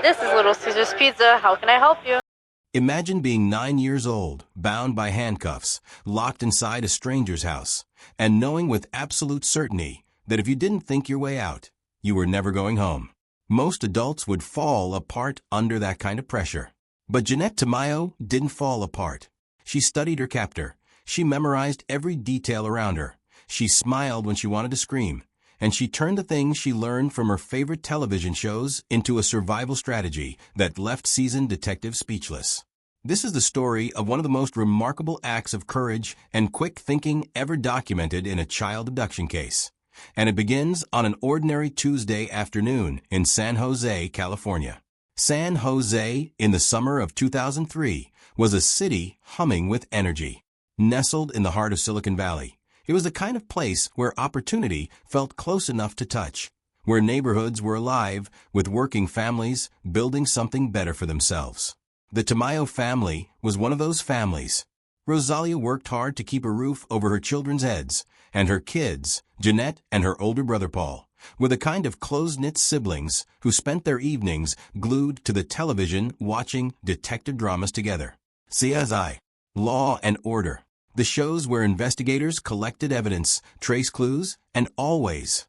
This is Little Caesar's Pizza. How can I help you? Imagine being 9 years old, bound by handcuffs, locked inside a stranger's house, and knowing with absolute certainty that if you didn't think your way out, you were never going home. Most adults would fall apart under that kind of pressure. But Jeannette Tamayo didn't fall apart. She studied her captor. She memorized every detail around her. She smiled when she wanted to scream. And she turned the things she learned from her favorite television shows into a survival strategy that left seasoned detectives speechless. This is the story of one of the most remarkable acts of courage and quick thinking ever documented in a child abduction case. And it begins on an ordinary Tuesday afternoon in San Jose, California. San Jose, in the summer of 2003, was a city humming with energy. Nestled in the heart of Silicon Valley, it was the kind of place where opportunity felt close enough to touch, where neighborhoods were alive with working families building something better for themselves. The Tamayo family was one of those families. Rosalia worked hard to keep a roof over her children's heads, and her kids, Jeannette and her older brother Paul, were the kind of close-knit siblings who spent their evenings glued to the television watching detective dramas together. CSI, Law and Order, the shows where investigators collected evidence, traced clues, and always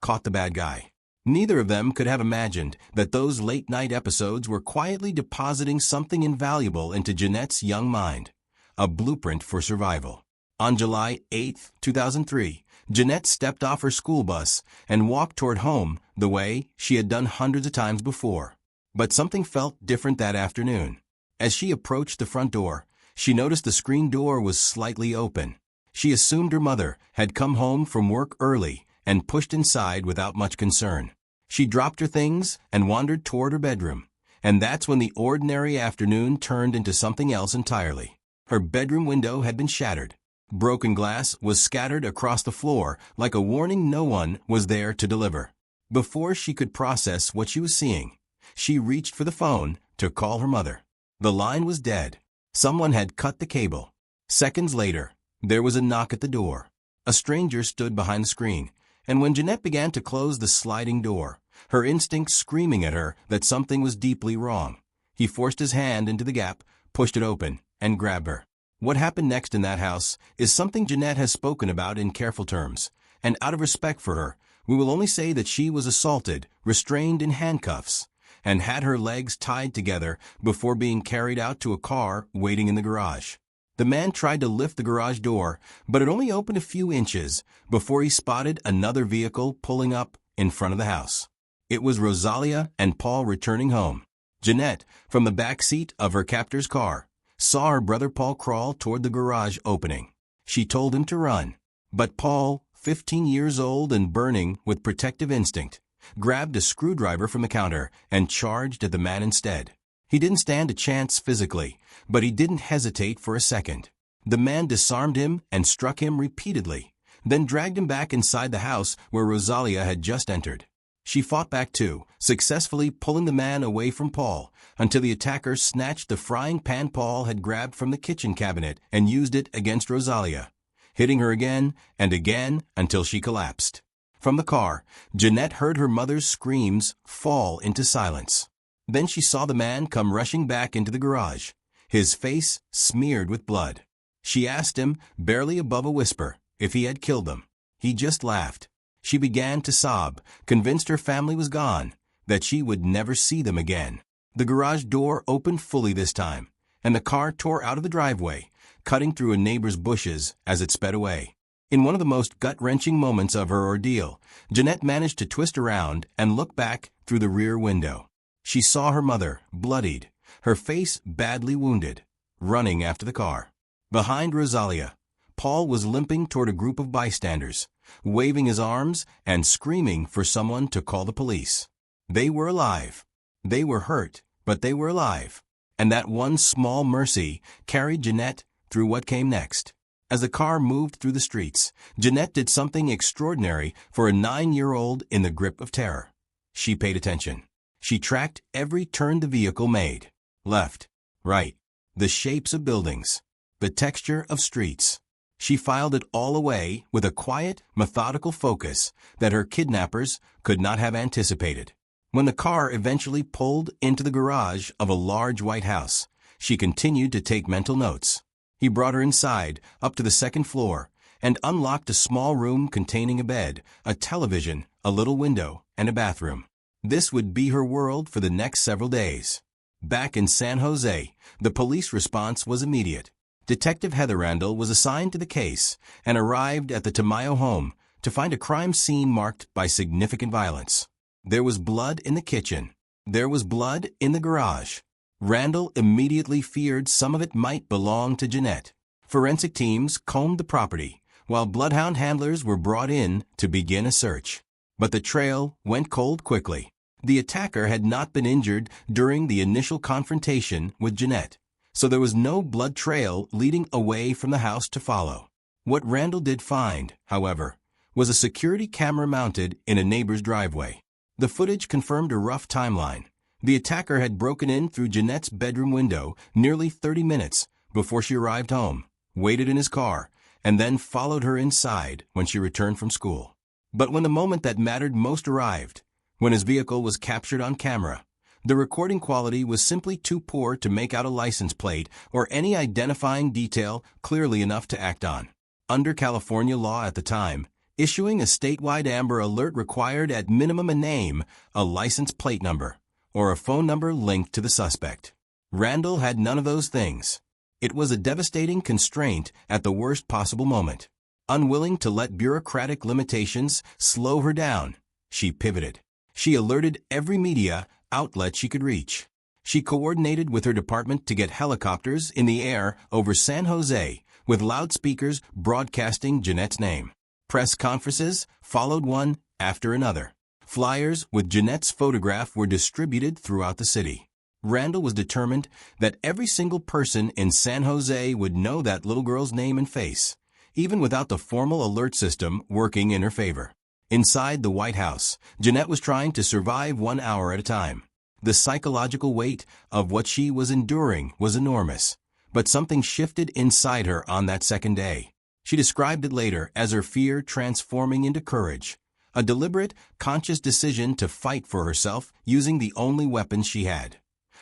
caught the bad guy. Neither of them could have imagined that those late-night episodes were quietly depositing something invaluable into Jeannette's young mind, a blueprint for survival. On July 8, 2003, Jeannette stepped off her school bus and walked toward home the way she had done hundreds of times before. But something felt different that afternoon. As she approached the front door, she noticed the screen door was slightly open. She assumed her mother had come home from work early and pushed inside without much concern. She dropped her things and wandered toward her bedroom, and that's when the ordinary afternoon turned into something else entirely. Her bedroom window had been shattered. Broken glass was scattered across the floor like a warning no one was there to deliver. Before she could process what she was seeing, she reached for the phone to call her mother. The line was dead. Someone had cut the cable. Seconds later, there was a knock at the door. A stranger stood behind the screen, and when Jeannette began to close the sliding door, her instinct screaming at her that something was deeply wrong, he forced his hand into the gap, pushed it open, and grabbed her. What happened next in that house is something Jeannette has spoken about in careful terms, and out of respect for her, we will only say that she was assaulted, restrained in handcuffs, and had her legs tied together before being carried out to a car waiting in the garage. The man tried to lift the garage door, but it only opened a few inches before he spotted another vehicle pulling up in front of the house. It was Rosalia and Paul returning home. Jeannette, from the back seat of her captor's car, saw her brother Paul crawl toward the garage opening. She told him to run, but Paul, 15 years old and burning with protective instinct, grabbed a screwdriver from the counter and charged at the man instead. He didn't stand a chance physically, but he didn't hesitate for a second. The man disarmed him and struck him repeatedly, then dragged him back inside the house where Rosalia had just entered. She fought back too, successfully pulling the man away from Paul until the attacker snatched the frying pan Paul had grabbed from the kitchen cabinet and used it against Rosalia, hitting her again and again until she collapsed. From the car, Jeannette heard her mother's screams fall into silence. Then she saw the man come rushing back into the garage, his face smeared with blood. She asked him, barely above a whisper, if he had killed them. He just laughed. She began to sob, convinced her family was gone, that she would never see them again. The garage door opened fully this time, and the car tore out of the driveway, cutting through a neighbor's bushes as it sped away. In one of the most gut-wrenching moments of her ordeal, Jeannette managed to twist around and look back through the rear window. She saw her mother, bloodied, her face badly wounded, running after the car. Behind Rosalia, Paul was limping toward a group of bystanders, waving his arms and screaming for someone to call the police. They were alive. They were hurt, but they were alive. And that one small mercy carried Jeannette through what came next. As the car moved through the streets, Jeannette did something extraordinary for a 9-year-old in the grip of terror. She paid attention. She tracked every turn the vehicle made. Left, right, the shapes of buildings, the texture of streets. She filed it all away with a quiet, methodical focus that her kidnappers could not have anticipated. When the car eventually pulled into the garage of a large white house, she continued to take mental notes. He brought her inside, up to the second floor, and unlocked a small room containing a bed, a television, a little window, and a bathroom. This would be her world for the next several days. Back in San Jose, the police response was immediate. Detective Heather Randall was assigned to the case and arrived at the Tamayo home to find a crime scene marked by significant violence. There was blood in the kitchen. There was blood in the garage. Randall immediately feared some of it might belong to Jeannette. Forensic teams combed the property, while bloodhound handlers were brought in to begin a search. But the trail went cold quickly. The attacker had not been injured during the initial confrontation with Jeannette, so there was no blood trail leading away from the house to follow. What Randall did find, however, was a security camera mounted in a neighbor's driveway. The footage confirmed a rough timeline. The attacker had broken in through Jeannette's bedroom window nearly 30 minutes before she arrived home, waited in his car, and then followed her inside when she returned from school. But when the moment that mattered most arrived, when his vehicle was captured on camera, the recording quality was simply too poor to make out a license plate or any identifying detail clearly enough to act on. Under California law at the time, issuing a statewide Amber Alert required at minimum a name, a license plate number, or a phone number linked to the suspect. Randall had none of those things. It was a devastating constraint at the worst possible moment. Unwilling to let bureaucratic limitations slow her down, she pivoted. She alerted every media outlet she could reach. She coordinated with her department to get helicopters in the air over San Jose with loudspeakers broadcasting Jeannette's name. Press conferences followed one after another. Flyers with Jeannette's photograph were distributed throughout the city. Randall was determined that every single person in San Jose would know that little girl's name and face, even without the formal alert system working in her favor. Inside the White House, Jeannette was trying to survive 1 hour at a time. The psychological weight of what she was enduring was enormous, but something shifted inside her on that second day. She described it later as her fear transforming into courage, a deliberate, conscious decision to fight for herself using the only weapons she had,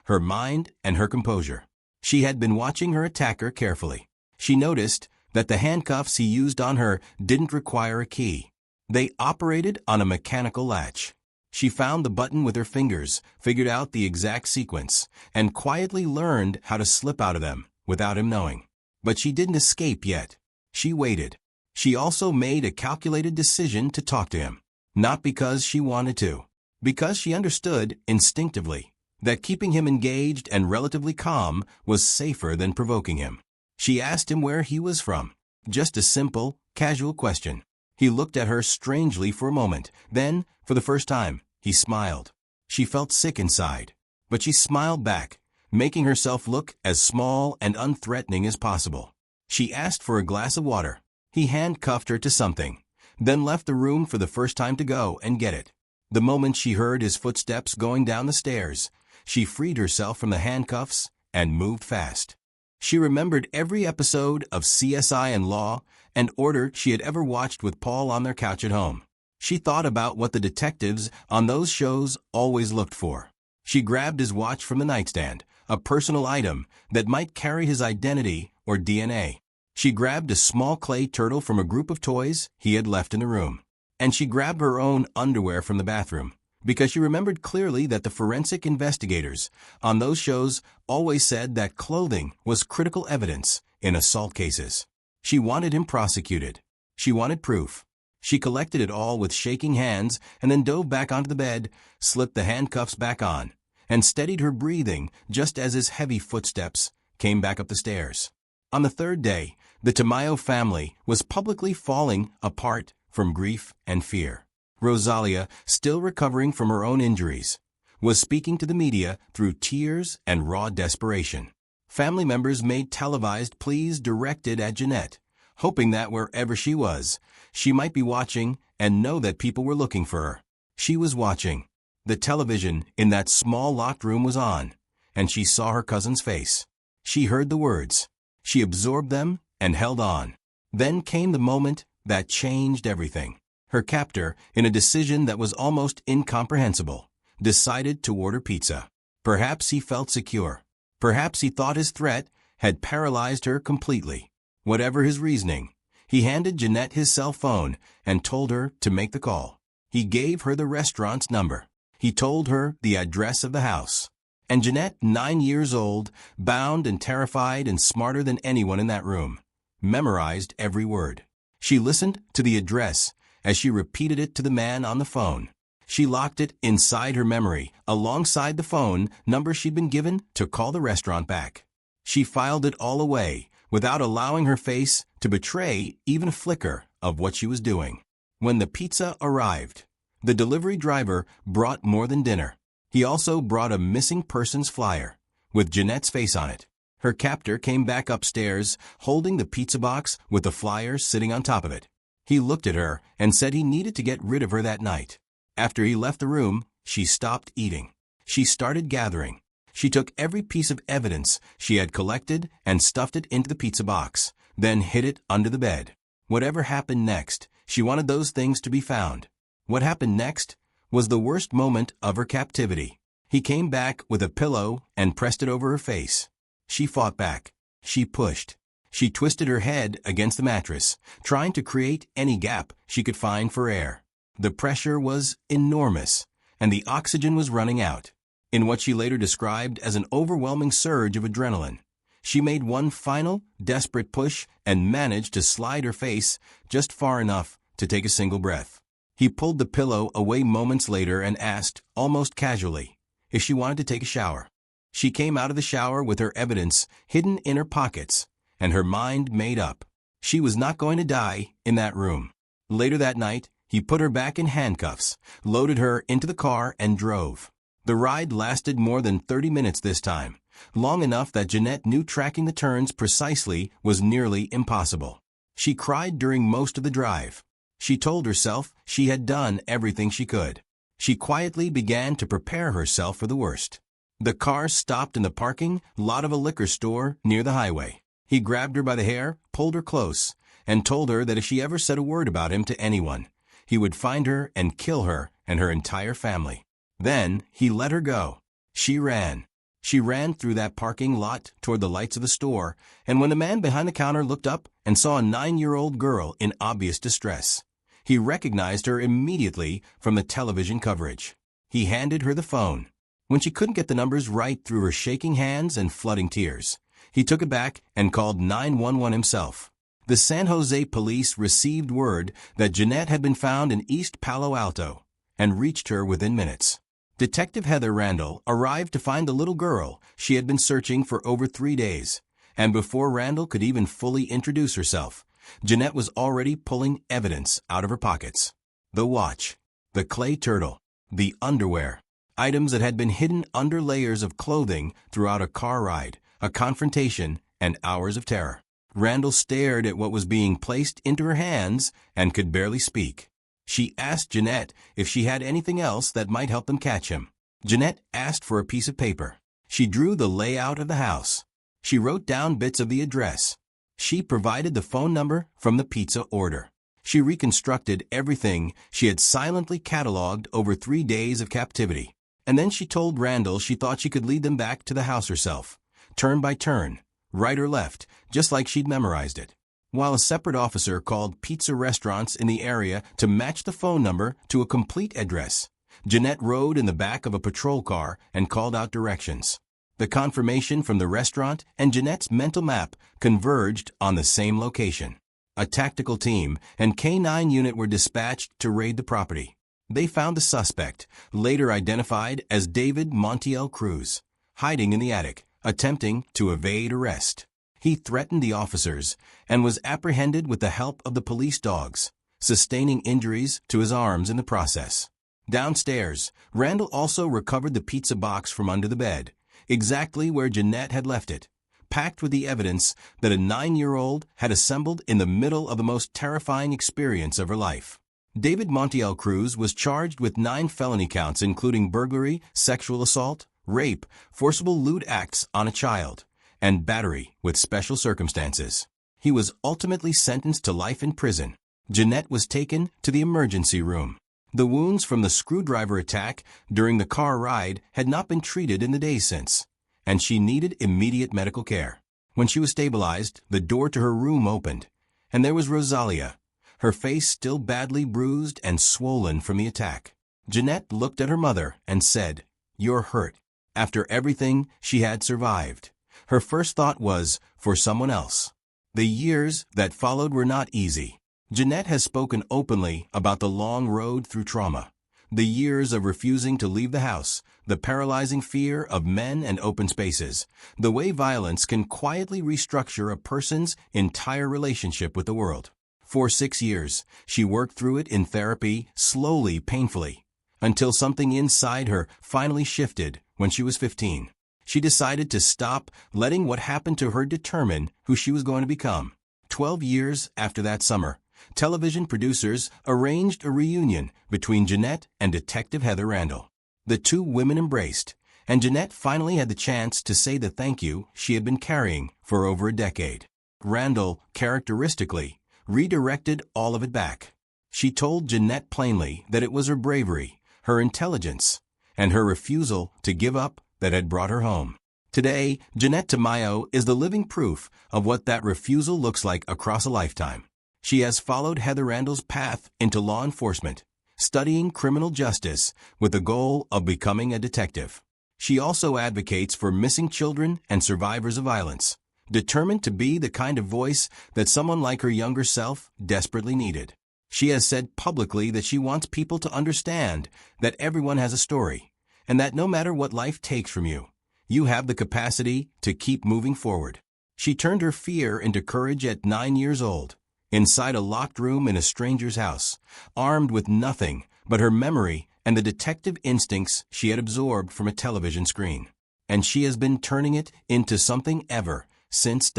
her mind and her composure. She had been watching her attacker carefully. She noticed that the handcuffs he used on her didn't require a key. They operated on a mechanical latch. She found the button with her fingers, figured out the exact sequence, and quietly learned how to slip out of them without him knowing. But she didn't escape yet. She waited. She also made a calculated decision to talk to him, not because she wanted to, because she understood instinctively that keeping him engaged and relatively calm was safer than provoking him. She asked him where he was from, just a simple, casual question. He looked at her strangely for a moment. Then, for the first time, he smiled. She felt sick inside, but she smiled back, making herself look as small and unthreatening as possible. She asked for a glass of water. He handcuffed her to something, then left the room for the first time to go and get it. The moment she heard his footsteps going down the stairs, she freed herself from the handcuffs and moved fast. She remembered every episode of CSI and Law and Order she had ever watched with Paul on their couch at home. She thought about what the detectives on those shows always looked for. She grabbed his watch from the nightstand, a personal item that might carry his identity or DNA. She grabbed a small clay turtle from a group of toys he had left in the room. And she grabbed her own underwear from the bathroom, because she remembered clearly that the forensic investigators on those shows always said that clothing was critical evidence in assault cases. She wanted him prosecuted. She wanted proof. She collected it all with shaking hands and then dove back onto the bed, slipped the handcuffs back on, and steadied her breathing just as his heavy footsteps came back up the stairs. On the third day, the Tamayo family was publicly falling apart from grief and fear. Rosalia, still recovering from her own injuries, was speaking to the media through tears and raw desperation. Family members made televised pleas directed at Jeannette, hoping that wherever she was, she might be watching and know that people were looking for her. She was watching. The television in that small locked room was on, and she saw her cousin's face. She heard the words. She absorbed them and held on. Then came the moment that changed everything. Her captor, in a decision that was almost incomprehensible, decided to order pizza. Perhaps he felt secure. Perhaps he thought his threat had paralyzed her completely. Whatever his reasoning, he handed Jeannette his cell phone and told her to make the call. He gave her the restaurant's number. He told her the address of the house. And Jeannette, 9 years old, bound and terrified and smarter than anyone in that room, memorized every word. She listened to the address as she repeated it to the man on the phone. She locked it inside her memory, alongside the phone number she'd been given to call the restaurant back. She filed it all away, without allowing her face to betray even a flicker of what she was doing. When the pizza arrived, the delivery driver brought more than dinner. He also brought a missing persons flyer, with Jeannette's face on it. Her captor came back upstairs, holding the pizza box with the flyer sitting on top of it. He looked at her and said he needed to get rid of her that night. After he left the room, she stopped eating. She started gathering. She took every piece of evidence she had collected and stuffed it into the pizza box, then hid it under the bed. Whatever happened next, she wanted those things to be found. What happened next was the worst moment of her captivity. He came back with a pillow and pressed it over her face. She fought back. She pushed. She twisted her head against the mattress, trying to create any gap she could find for air. The pressure was enormous, and the oxygen was running out. In what she later described as an overwhelming surge of adrenaline, she made one final, desperate push and managed to slide her face just far enough to take a single breath. He pulled the pillow away moments later and asked, almost casually, if she wanted to take a shower. She came out of the shower with her evidence hidden in her pockets, and her mind made up. She was not going to die in that room. Later that night, he put her back in handcuffs, loaded her into the car, and drove. The ride lasted more than 30 minutes this time, long enough that Jeannette knew tracking the turns precisely was nearly impossible. She cried during most of the drive. She told herself she had done everything she could. She quietly began to prepare herself for the worst. The car stopped in the parking lot of a liquor store near the highway. He grabbed her by the hair, pulled her close, and told her that if she ever said a word about him to anyone, he would find her and kill her and her entire family. Then he let her go. She ran. She ran through that parking lot toward the lights of the store, and when the man behind the counter looked up and saw a 9-year-old girl in obvious distress, he recognized her immediately from the television coverage. He handed her the phone. When she couldn't get the numbers right through her shaking hands and flooding tears, he took it back and called 911 himself. The San Jose police received word that Jeannette had been found in East Palo Alto and reached her within minutes. Detective Heather Randall arrived to find the little girl she had been searching for over 3 days, and before Randall could even fully introduce herself, Jeannette was already pulling evidence out of her pockets. The watch, the clay turtle, the underwear, items that had been hidden under layers of clothing throughout a car ride, a confrontation, and hours of terror. Randall stared at what was being placed into her hands and could barely speak. She asked Jeannette if she had anything else that might help them catch him. Jeannette asked for a piece of paper. She drew the layout of the house. She wrote down bits of the address. She provided the phone number from the pizza order. She reconstructed everything she had silently cataloged over 3 days of captivity. And then she told Randall she thought she could lead them back to the house herself, turn by turn, right or left, just like she'd memorized it. While a separate officer called pizza restaurants in the area to match the phone number to a complete address, Jeannette rode in the back of a patrol car and called out directions. The confirmation from the restaurant and Jeannette's mental map converged on the same location. A tactical team and K-9 unit were dispatched to raid the property. They found the suspect, later identified as David Montiel Cruz, hiding in the attic, attempting to evade arrest. He threatened the officers and was apprehended with the help of the police dogs, sustaining injuries to his arms in the process. Downstairs, Randall also recovered the pizza box from under the bed, exactly where Jeannette had left it, packed with the evidence that a 9-year-old had assembled in the middle of the most terrifying experience of her life. David Montiel Cruz was charged with 9 felony counts including burglary, sexual assault, rape, forcible lewd acts on a child, and battery with special circumstances. He was ultimately sentenced to life in prison. Jeannette was taken to the emergency room. The wounds from the screwdriver attack during the car ride had not been treated in the days since, and she needed immediate medical care. When she was stabilized, the door to her room opened, and there was Rosalia, her face still badly bruised and swollen from the attack. Jeannette looked at her mother and said, "You're hurt." After everything she had survived, her first thought was for someone else. The years that followed were not easy. Jeannette has spoken openly about the long road through trauma, the years of refusing to leave the house, the paralyzing fear of men and open spaces, the way violence can quietly restructure a person's entire relationship with the world. For 6 years, she worked through it in therapy, slowly, painfully, until something inside her finally shifted when she was 15. She decided to stop letting what happened to her determine who she was going to become. 12 years after that summer, television producers arranged a reunion between Jeannette and Detective Heather Randall. The two women embraced, and Jeannette finally had the chance to say the thank you she had been carrying for over a decade. Randall, characteristically, redirected all of it back. She told Jeannette plainly that it was her bravery, her intelligence, and her refusal to give up that had brought her home. Today, Jeannette Tamayo is the living proof of what that refusal looks like across a lifetime. She has followed Heather Randall's path into law enforcement, studying criminal justice with the goal of becoming a detective. She also advocates for missing children and survivors of violence, determined to be the kind of voice that someone like her younger self desperately needed. She has said publicly that she wants people to understand that everyone has a story, and that no matter what life takes from you, you have the capacity to keep moving forward. She turned her fear into courage at 9 years old, inside a locked room in a stranger's house, armed with nothing but her memory and the detective instincts she had absorbed from a television screen. And she has been turning it into something ever since.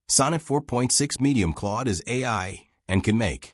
Sonnet 4.6 Medium Claude is AI and can make